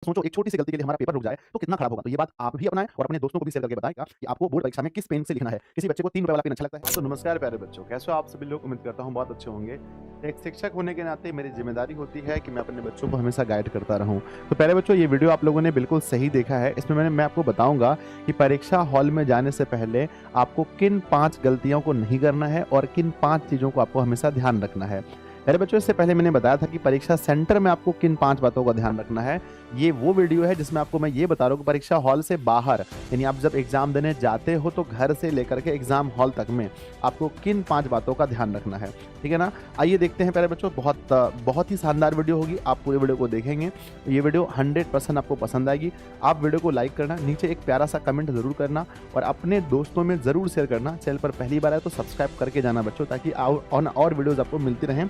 सोचो एक छोटी सी गलती के लिए हमारा पेपर रुक जाए तो कितना खराब होगा। तो ये बात आप भी अपनाएं और अपने दोस्तों को भी शेयर करके बताएं कि आपको बोर्ड परीक्षा में किस पेन से लिखना है। किसी बच्चे को 3 रुपए वाला पेन अच्छा लगता है। तो नमस्कार प्यारे बच्चों, कैसे हो आप सभी लोग? उम्मीद करता हूँ बहुत अच्छे होंगे। एक शिक्षक होने के नाते मेरी जिम्मेदारी होती है कि मैं अपने बच्चों को हमेशा गाइड करता रहूं। तो प्यारे बच्चों, ये वीडियो आप लोगों ने बिल्कुल सही देखा है। इसमें मैं आपको बताऊंगा कि परीक्षा हॉल में जाने से पहले आपको किन 5 गलतियों को नहीं करना है और किन 5 चीज़ों को आपको हमेशा ध्यान रखना है। मेरे बच्चों, इससे पहले मैंने बताया था कि परीक्षा सेंटर में आपको किन 5 बातों का ध्यान रखना है। ये वो वीडियो है जिसमें आपको मैं ये बता रहा हूँ कि परीक्षा हॉल से बाहर, यानी आप जब एग्जाम देने जाते हो तो घर से लेकर के एग्जाम हॉल तक में आपको किन 5 बातों का ध्यान रखना है। ठीक है ना? आइए देखते हैं प्यारे बच्चों। बहुत ही शानदार वीडियो होगी। आप पूरे वीडियो को देखेंगे, ये वीडियो 100% आपको पसंद आएगी। आप वीडियो को लाइक करना, नीचे एक प्यारा सा कमेंट जरूर करना और अपने दोस्तों में जरूर शेयर करना। चैनल पर पहली बार है तो सब्सक्राइब करके जाना बच्चों, ताकि और वीडियोज आपको मिलती रहें।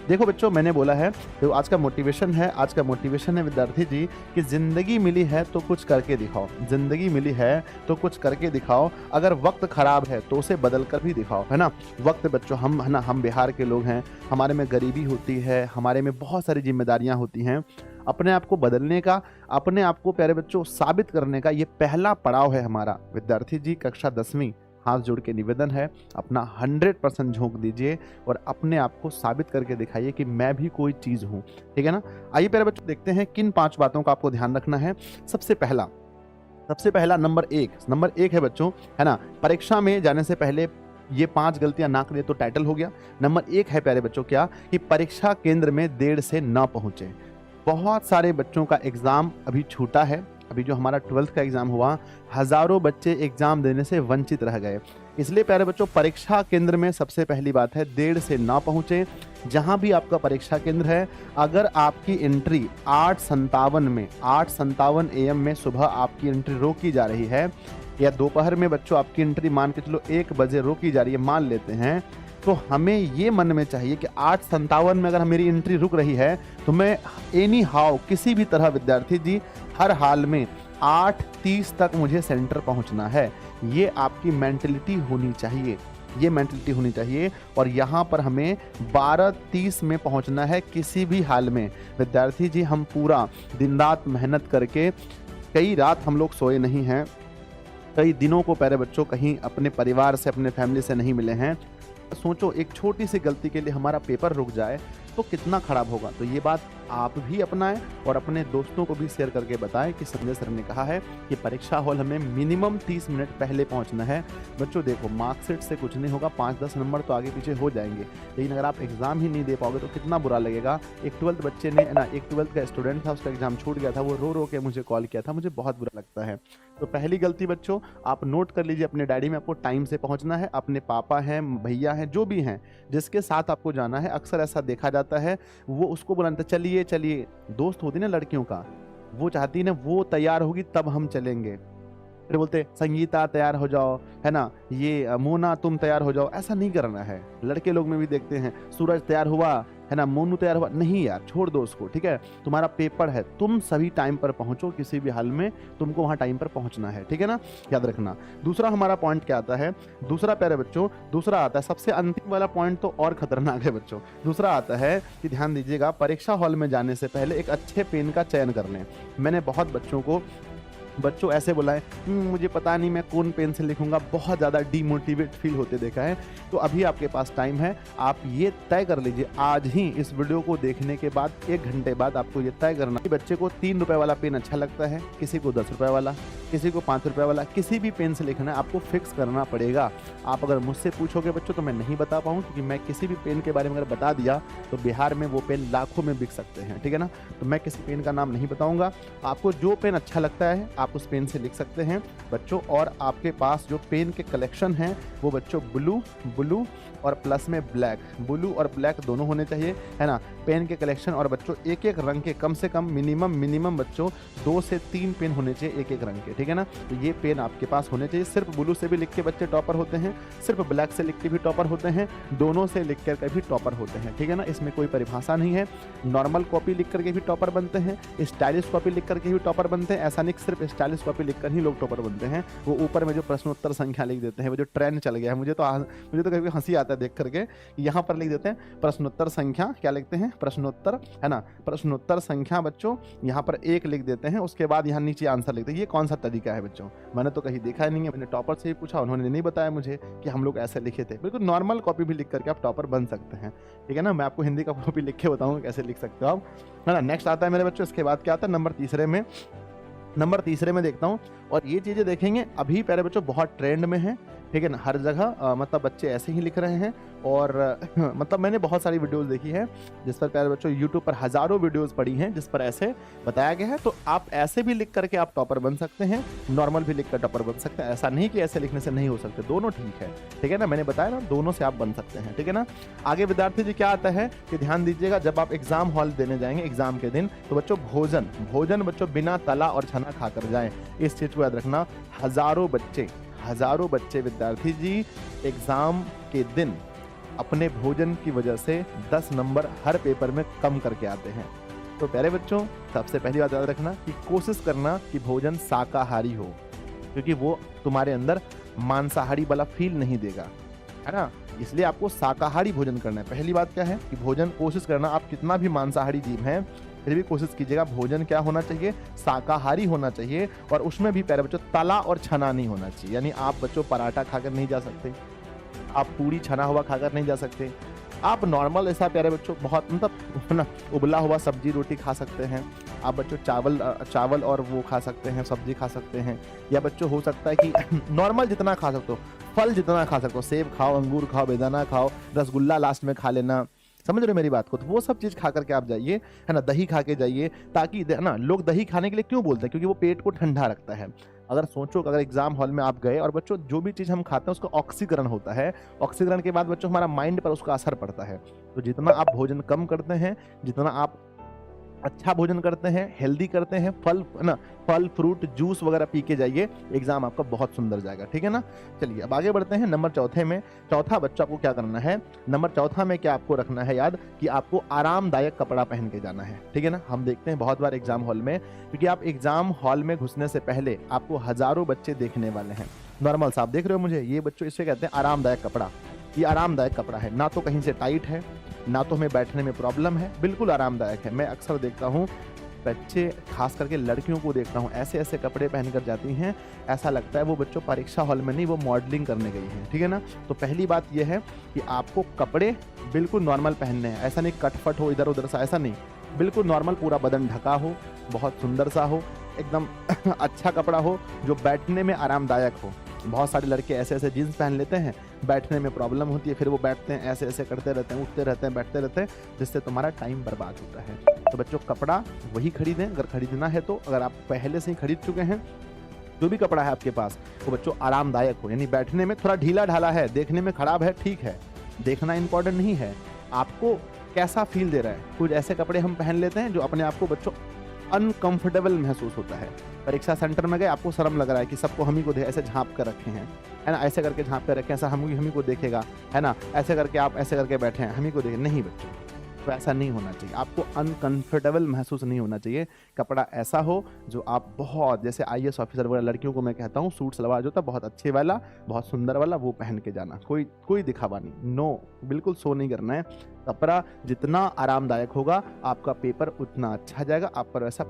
देखो बच्चों, मैंने बोला है तो आज का मोटिवेशन है विद्यार्थी जी कि जिंदगी मिली है तो कुछ करके दिखाओ। जिंदगी मिली है तो कुछ करके दिखाओ। अगर वक्त खराब है तो उसे बदल कर भी दिखाओ, है ना? वक्त बच्चों, हम है ना, हम बिहार के लोग हैं, हमारे में गरीबी होती है, हमारे में बहुत सारी जिम्मेदारियां होती हैं। अपने आप को बदलने का, अपने आप को प्यारे बच्चों साबित करने का ये पहला पड़ाव है हमारा। विद्यार्थी जी, कक्षा 10वीं, हाथ जोड़ के निवेदन है, अपना 100% झोंक दीजिए और अपने आप को साबित करके दिखाइए कि मैं भी कोई चीज़ हूँ। ठीक है ना? आइए प्यारे बच्चों, देखते हैं किन 5 बातों का आपको ध्यान रखना है। सबसे पहला नंबर एक है बच्चों, है ना, परीक्षा में जाने से पहले ये 5 गलतियां ना करिए तो टाइटल हो गया। नंबर 1 है प्यारे बच्चों क्या, कि परीक्षा केंद्र में देर से ना पहुंचे। बहुत सारे बच्चों का एग्जाम अभी छूटा है। अभी जो हमारा 12th का एग्जाम हुआ, हजारों बच्चे एग्जाम देने से वंचित रह गए। इसलिए प्यारे बच्चों, परीक्षा केंद्र में सबसे पहली बात है, देर से ना पहुंचे। जहां भी आपका परीक्षा केंद्र है, अगर आपकी एंट्री 8:57 AM में सुबह आपकी एंट्री रोकी जा रही है, या दोपहर में बच्चों आपकी एंट्री मान के चलो 1 बजे रोकी जा रही है, मान लेते हैं, तो हमें ये मन में चाहिए कि 8:57 में अगर मेरी एंट्री रुक रही है तो मैं एनी हाउ, किसी भी तरह विद्यार्थी जी, हर हाल में 8:30 तक मुझे सेंटर पहुंचना है। ये आपकी मेंटलिटी होनी चाहिए। और यहाँ पर हमें 12:30 में पहुंचना है किसी भी हाल में। विद्यार्थी जी, हम पूरा दिन रात मेहनत करके, कई रात हम लोग सोए नहीं हैं, कई दिनों को प्यारे बच्चों कहीं अपने परिवार से, अपने फैमिली से नहीं मिले हैं। सोचो एक छोटी सी गलती के लिए हमारा पेपर रुक जाए तो कितना खराब होगा। तो ये बात आप भी अपनाएं और अपने दोस्तों को भी शेयर करके बताएं कि संजय सर ने कहा है कि परीक्षा हॉल हमें मिनिमम 30 मिनट पहले पहुंचना है। बच्चों देखो, मार्कशीट से कुछ नहीं होगा, 5-10 नंबर तो आगे पीछे हो जाएंगे, लेकिन अगर आप एग्जाम ही नहीं दे पाओगे तो कितना बुरा लगेगा। एक 12th बच्चे ने ना, एक 12th का स्टूडेंट था, उसका एग्जाम छूट गया था, वो रो रो के मुझे कॉल किया था, मुझे बहुत बुरा लगता है। तो पहली गलती बच्चों आप नोट कर लीजिए अपने डायरी में, आपको टाइम से पहुंचना है। अपने पापा हैं, भैया हैं, जो भी हैं, जिसके साथ आपको जाना है, अक्सर ऐसा देखा जाता है, वो उसको बुलाते चलिए चलिए। दोस्त होती ना लड़कियों का, वो चाहती ना वो तैयार होगी तब हम चलेंगे। फिर बोलते संगीता तैयार हो जाओ, है ना, ये मोना तुम तैयार हो जाओ। ऐसा नहीं करना है। लड़के लोग में भी देखते हैं, सूरज तैयार हुआ, है ना, मोनू तैयार हुआ। नहीं यार, छोड़ दो उसको। ठीक है, तुम्हारा पेपर है, तुम सभी टाइम पर पहुंचो, किसी भी हाल में तुमको वहां टाइम पर पहुंचना है। ठीक है ना, याद रखना। दूसरा हमारा पॉइंट क्या आता है? दूसरा प्यारे बच्चों, दूसरा आता है, सबसे अंतिम वाला पॉइंट तो और खतरनाक है बच्चों। दूसरा आता है कि ध्यान दीजिएगा, परीक्षा हॉल में जाने से पहले एक अच्छे पेन का चयन कर लें। मैंने बहुत बच्चों ऐसे बोला है, मुझे पता नहीं मैं कौन पेन से लिखूंगा, बहुत ज़्यादा डीमोटिवेट फील होते देखा है। तो अभी आपके पास टाइम है, आप ये तय कर लीजिए आज ही, इस वीडियो को देखने के बाद 1 घंटे बाद आपको ये तय करना कि बच्चे को 3 रुपए वाला पेन अच्छा लगता है, किसी को 10 रुपए वाला, किसी को 5 रुपए वाला, किसी भी पेन से लिखना है, आपको फिक्स करना पड़ेगा। आप अगर मुझसे पूछोगे बच्चों तो मैं नहीं बता पाऊँ, क्योंकि मैं किसी भी पेन के बारे में अगर बता दिया तो बिहार में वो पेन लाखों में बिक सकते हैं। ठीक है ना, तो मैं किसी पेन का नाम नहीं बताऊँगा। आपको जो पेन अच्छा लगता है आप उस पेन से लिख सकते हैं बच्चों। और आपके पास जो पेन के कलेक्शन हैं वो बच्चों ब्लू और प्लस में ब्लैक, ब्लू और ब्लैक दोनों होने चाहिए, है ना, पेन के कलेक्शन। और बच्चों एक एक रंग के कम से कम मिनिमम बच्चों 2 से 3 पेन होने चाहिए एक एक रंग के। ठीक है ना, तो ये पेन आपके पास होने चाहिए। सिर्फ ब्लू से भी लिख के बच्चे टॉपर होते हैं, सिर्फ ब्लैक से लिख के भी टॉपर होते हैं, दोनों से लिख कर भी टॉपर होते हैं। ठीक है ना, इसमें कोई परिभाषा नहीं है। नॉर्मल कॉपी लिख करके भी टॉपर बनते हैं, स्टाइलिश कॉपी लिख करके भी टॉपर बनते हैं। ऐसा नहीं सिर्फ स्टाइलिश कॉपी लिखकर ही लोग टॉपर बनते हैं। वो ऊपर में जो प्रश्नोत्तर संख्या लिख देते हैं, वो जो ट्रेंड चल गया है, मुझे तो कभी हंसी आता है है देख करके। यहाँ पर लिख देते हैं प्रश्नोत्तर संख्या, क्या लिखते हैं, प्रश्नोत्तर, है ना, प्रश्नोत्तर संख्या बच्चों, यहाँ पर 1 लिख देते हैं। उसके बाद यहाँ नीचे आंसर लिखते हैं। ये कौन सा तरीका है बच्चों, मैंने तो कहीं देखा नहीं है। मैंने टॉपर से ही पूछा, उन्होंने नहीं बताया मुझे कि हम लोग ऐसे लिखे थे। बिल्कुल नॉर्मल कॉपी भी लिख करके आप टॉपर बन सकते हैं, ठीक है ना। मैं आपको हिंदी का कॉपी लिख के बताऊंगा कैसे लिख सकते हो आप, है ना। नेक्स्ट आता है मेरे बच्चों, इसके बाद क्या आता है नंबर तीसरे में देखता हूँ। और ये चीज़ें देखेंगे अभी प्यारे बच्चों बहुत ट्रेंड में है, ठीक है ना। हर जगह मतलब बच्चे ऐसे ही लिख रहे हैं। और मतलब मैंने बहुत सारी वीडियोस देखी है जिस पर प्यारे बच्चों यूट्यूब पर हज़ारों वीडियोस पड़ी हैं जिस पर ऐसे बताया गया है। तो आप ऐसे भी लिख करके आप टॉपर बन सकते हैं, नॉर्मल भी लिख कर टॉपर बन सकते हैं। ऐसा नहीं कि ऐसे लिखने से नहीं हो सकते, दोनों ठीक है ना। मैंने बताया ना, दोनों से आप बन सकते हैं, ठीक है ना। आगे विद्यार्थी जी क्या आता है कि ध्यान दीजिएगा, जब आप एग्जाम हॉल देने जाएंगे एग्जाम के दिन, तो बच्चों भोजन बच्चों बिना तला और छना खाकर जाएं। इस चीज को याद रखना। हजारों बच्चे विद्यार्थी जी एग्जाम के दिन अपने भोजन की वजह से 10 नंबर हर पेपर में कम करके आते हैं। तो प्यारे बच्चों सबसे पहली बात याद रखना कि कोशिश करना कि भोजन शाकाहारी हो, क्योंकि वो तुम्हारे अंदर मांसाहारी वाला फील नहीं देगा, है ना। इसलिए आपको शाकाहारी भोजन करना है। पहली बात क्या है कि भोजन कोशिश करना, आप कितना भी मांसाहारी जीव हैं फिर भी कोशिश कीजिएगा भोजन क्या होना चाहिए, शाकाहारी होना चाहिए। और उसमें भी प्यारे बच्चों तला और छना नहीं होना चाहिए। यानी आप बच्चों पराठा खाकर नहीं जा सकते, आप पूरी छना हुआ खाकर नहीं जा सकते, आप नॉर्मल ऐसा प्यारे बच्चों बहुत मतलब ना उबला हुआ सब्जी रोटी खा सकते हैं। आप बच्चों चावल और वो खा सकते हैं, सब्जी खा सकते हैं। या बच्चों हो सकता है कि नॉर्मल जितना खा सकते हो, फल जितना खा सकते हो, सेब खाओ, अंगूर खाओ, बेदाना खाओ, रसगुल्ला लास्ट में खा लेना, समझ रहे हो मेरी बात को। तो वो सब चीज़ खा करके आप जाइए, है ना। दही खा के जाइए, ताकि ना लोग दही खाने के लिए क्यों बोलते हैं, क्योंकि वो पेट को ठंडा रखता है। अगर सोचो अगर एग्जाम हॉल में आप गए और बच्चों जो भी चीज़ हम खाते हैं उसका ऑक्सीकरण होता है, ऑक्सीकरण के बाद बच्चों हमारा माइंड पर उसका असर पड़ता है। तो जितना आप भोजन कम करते हैं, जितना आप अच्छा भोजन करते हैं, हेल्दी करते हैं, फल फ्रूट जूस वगैरह पी के जाइए, एग्जाम आपका बहुत सुंदर जाएगा, ठीक है ना। चलिए अब आगे बढ़ते हैं नंबर चौथे में। चौथा बच्चा आपको क्या करना है, नंबर चौथा में क्या आपको रखना है याद कि आपको आरामदायक कपड़ा पहन के जाना है, ठीक है ना। हम देखते हैं बहुत बार एग्जाम हॉल में, क्योंकि आप एग्जाम हॉल में घुसने से पहले आपको हजारों बच्चे देखने वाले हैं। नॉर्मल साहब देख रहे हो मुझे, ये बच्चों इसे कहते हैं आरामदायक कपड़ा। ये आरामदायक कपड़ा है, ना तो कहीं से टाइट है, ना तो हमें बैठने में प्रॉब्लम है, बिल्कुल आरामदायक है। मैं अक्सर देखता हूँ बच्चे, खास करके लड़कियों को देखता हूँ, ऐसे ऐसे कपड़े पहनकर जाती हैं, ऐसा लगता है वो बच्चों परीक्षा हॉल में नहीं, वो मॉडलिंग करने गई हैं, ठीक है ना। तो पहली बात ये है कि आपको कपड़े बिल्कुल नॉर्मल पहनने हैं, ऐसा नहीं कटफट हो इधर उधर सा, ऐसा नहीं, बिल्कुल नॉर्मल, पूरा बदन ढका हो, बहुत सुंदर सा हो, एकदम अच्छा कपड़ा हो जो बैठने में आरामदायक हो। बहुत सारे लड़के ऐसे ऐसे जीन्स पहन लेते हैं, बैठने में प्रॉब्लम होती है, फिर वो बैठते हैं ऐसे ऐसे करते रहते हैं, उठते रहते हैं, बैठते रहते हैं, जिससे तुम्हारा टाइम बर्बाद होता है। तो बच्चों कपड़ा वही खरीदें अगर खरीदना है तो। अगर आप पहले से ही खरीद चुके हैं, जो भी कपड़ा है आपके पास वो बच्चों आरामदायक हो, यानी बैठने में थोड़ा ढीला ढाला है, देखने में खराब है, ठीक है, देखना इंपॉर्टेंट नहीं है, आपको कैसा फील दे रहा है। कुछ ऐसे कपड़े हम पहन लेते हैं जो अपने आप को बच्चों अनकंफर्टेबल महसूस होता है। परीक्षा सेंटर में गए, आपको शर्म लग रहा है कि सबको हम ही को ऐसे झांप कर रखे हैं, है ना, ऐसे करके झांप कर रखे हैं, ऐसा हम ही को देखेगा, है ना, ऐसे करके आप ऐसे करके बैठे हैं, हम ही को देखे, नहीं बच्चों, तो ऐसा नहीं होना चाहिए। आपको अनकंफर्टेबल महसूस नहीं होना चाहिए। कपड़ा ऐसा हो जो आप बहुत, जैसे IAS ऑफिसर वगैरह लड़कियों को मैं कहता हूँ, सूट सलवार जो होता है बहुत अच्छे वाला, बहुत सुंदर वाला, वो पहन के जाना, कोई दिखावा नहीं, नो, बिल्कुल शो नहीं करना है। कपड़ा जितना आरामदायक होगा आपका पेपर उतना अच्छा जाएगा, आप पर वैसा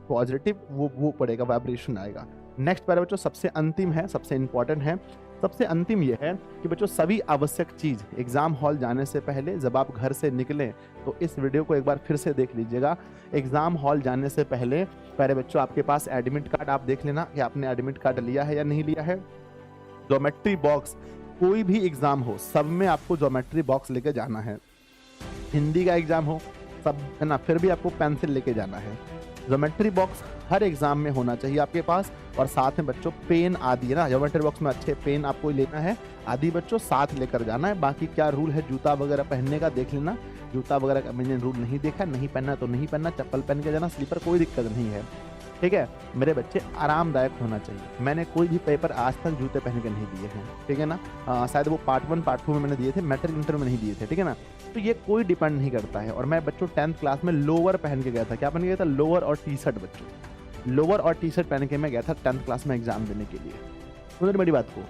पॉजिटिव वो पड़ेगा, वाइब्रेशन आएगा। नेक्स्ट पैरा बच्चों सबसे अंतिम है, सबसे इंपॉर्टेंट है। सबसे अंतिम ये है कि बच्चों सभी आवश्यक चीज़ एग्जाम हॉल जाने से पहले जब आप घर से निकलें तो इस वीडियो को एक बार फिर से देख लीजिएगा। एग्जाम हॉल जाने से पहले प्यारे बच्चों आपके पास एडमिट कार्ड, आप देख लेना कि आपने एडमिट कार्ड लिया है या नहीं लिया है। ज्योमेट्री बॉक्स, कोई भी एग्जाम हो सब में आपको ज्योमेट्री बॉक्स लेके जाना है। हिंदी का एग्जाम हो सब, है ना, फिर भी आपको पेंसिल लेके जाना है। ज्योमेट्री बॉक्स हर एग्जाम में होना चाहिए आपके पास। और साथ में बच्चों पेन आदि, है ना, ज्योमेट्री बॉक्स में अच्छे पेन आपको लेना है, आदि बच्चों साथ लेकर जाना है। बाकी क्या रूल है जूता वगैरह पहनने का देख लेना, जूता वगैरह का मैंने रूल नहीं देखा, नहीं पहनना तो नहीं पहनना, चप्पल पहन के जाना, स्लीपर कोई दिक्कत नहीं है, ठीक है। मेरे बच्चे आरामदायक होना चाहिए। मैंने कोई भी पेपर आज तक जूते पहन के नहीं दिए हैं, ठीक है ना। शायद वो पार्ट 1 पार्ट 2 में मैंने दिए थे, मैट्रिक इंटर में नहीं दिए थे, ठीक है ना। तो ये कोई डिपेंड नहीं करता है। और मैं बच्चों 10th क्लास में लोअर पहन के गया था, क्या पहन के गया था, लोअर और टी शर्ट बच्चों, लोअर और टी शर्ट पहन के मैं गया था 10th क्लास में एग्जाम देने के लिए। सुनिए मेरी बात को,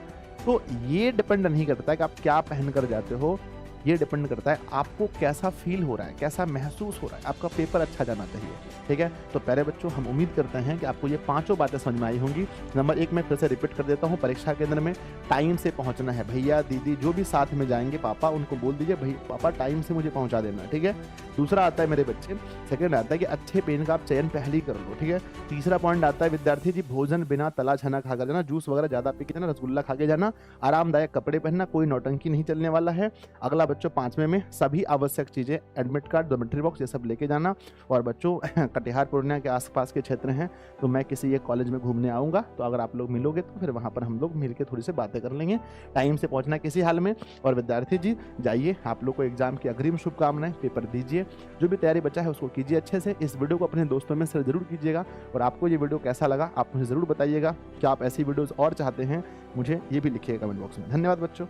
तो ये डिपेंड नहीं करता है कि आप क्या पहन कर जाते हो, ये डिपेंड करता है आपको कैसा फील हो रहा है, कैसा महसूस हो रहा है, आपका पेपर अच्छा जाना चाहिए। ठीक है, तो प्यारे बच्चों, हम उम्मीद करते हैं कि आपको ये पांचों बातें समझ में आई होंगी। नंबर 1 मैं फिर से रिपीट कर देता हूँ, परीक्षा केंद्र में टाइम से पहुंचना है। भैया दीदी जो भी साथ में जाएंगे, पापा, उनको बोल दीजिए भाई पापा टाइम से मुझे पहुंचा देना। ठीक है, दूसरा आता है मेरे बच्चे, सेकंड आता है कि अच्छे पेन का आप चयन पहले ही कर लो। ठीक है, तीसरा पॉइंट आता है विद्यार्थी जी भोजन बिना तला छना खाकर जाना, जूस वगैरह ज्यादा पी के जाना, रसगुल्ला खा के जाना, आरामदायक कपड़े पहनना, कोई नौटंकी नहीं चलने वाला है। अगला बच्चों 5वें में सभी आवश्यक चीजें, एडमिट कार्ड, डॉर्मेट्री बॉक्स, ये सब लेके जाना। और बच्चों कटिहार पूर्णिया के आसपास के क्षेत्र हैं, तो मैं किसी एक कॉलेज में घूमने आऊँगा, तो अगर आप लोग मिलोगे तो फिर वहाँ पर हम लोग मिल के थोड़ी सी बातें कर लेंगे। टाइम से पहुँचना किसी हाल में। और विद्यार्थी जी जाइए, आप लोग को एग्जाम की अग्रिम शुभकामनाएं, पेपर दीजिए, जो भी तैयारी बचा है उसको कीजिए अच्छे से। इस वीडियो को अपने दोस्तों में शेयर जरूर कीजिएगा, और आपको ये वीडियो कैसा लगा आप मुझे ज़रूर बताइएगा। क्या आप ऐसी वीडियोज़ और चाहते हैं, मुझे ये भी लिखिएगा कमेंट बॉक्स में। धन्यवाद बच्चों।